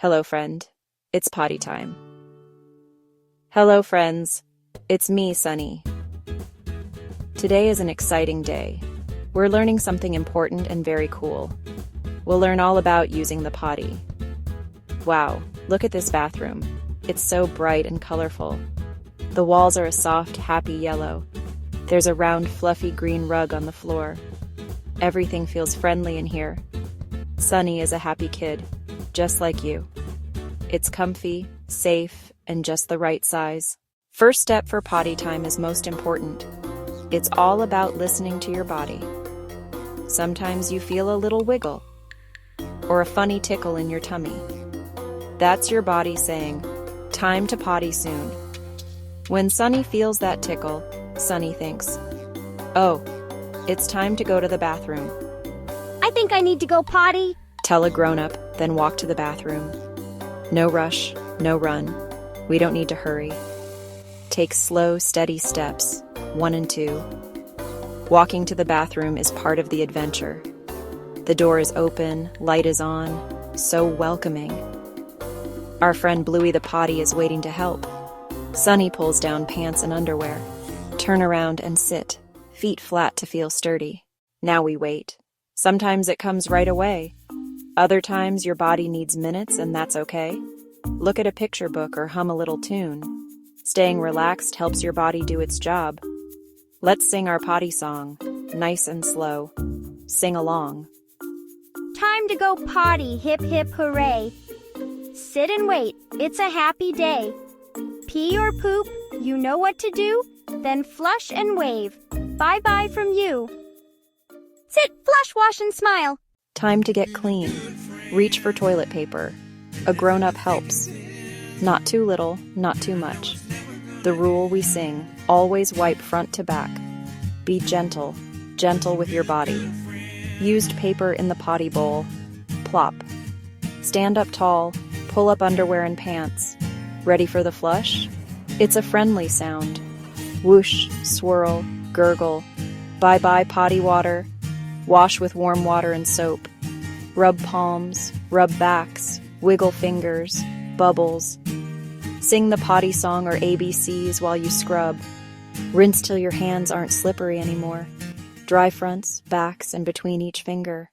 Hello, friend. It's potty time. Hello, friends. It's me, Sunny. Today is an exciting day. We're learning something important and very cool. We'll learn all about using the potty. Wow, look at this bathroom. It's so bright and colorful. The walls are a soft, happy yellow. There's a round, fluffy green rug on the floor. Everything feels friendly in here. Sunny is a happy kid, just like you. It's comfy, safe, and just the right size. First step for potty time is most important. It's all about listening to your body. Sometimes you feel a little wiggle or a funny tickle in your tummy. That's your body saying, time to potty soon. When Sunny feels that tickle, Sunny thinks, oh, it's time to go to the bathroom. I think I need to go potty. Tell a grown-up, then walk to the bathroom. No rush, no run. We don't need to hurry. Take slow, steady steps, 1 and 2. Walking to the bathroom is part of the adventure. The door is open, light is on, so welcoming. Our friend Bluey the potty is waiting to help. Sunny pulls down pants and underwear. Turn around and sit, feet flat to feel sturdy. Now we wait. Sometimes it comes right away. Other times your body needs minutes and that's okay. Look at a picture book or hum a little tune. Staying relaxed helps your body do its job. Let's sing our potty song, nice and slow. Sing along. Time to go potty, hip hip hooray. Sit and wait, it's a happy day. Pee or poop, you know what to do? Then flush and wave. Bye-bye from you. Sit, flush, wash, and smile. Time to get clean. Reach for toilet paper. A grown-up helps. Not too little, not too much. The rule we sing, always wipe front to back. Be gentle, gentle with your body. Used paper in the potty bowl. Plop. Stand up tall, pull up underwear and pants. Ready for the flush? It's a friendly sound. Whoosh, swirl, gurgle. Bye-bye potty water. Wash with warm water and soap. Rub palms, rub backs, wiggle fingers, bubbles. Sing the potty song or ABCs while you scrub. Rinse till your hands aren't slippery anymore. Dry fronts, backs, and between each finger.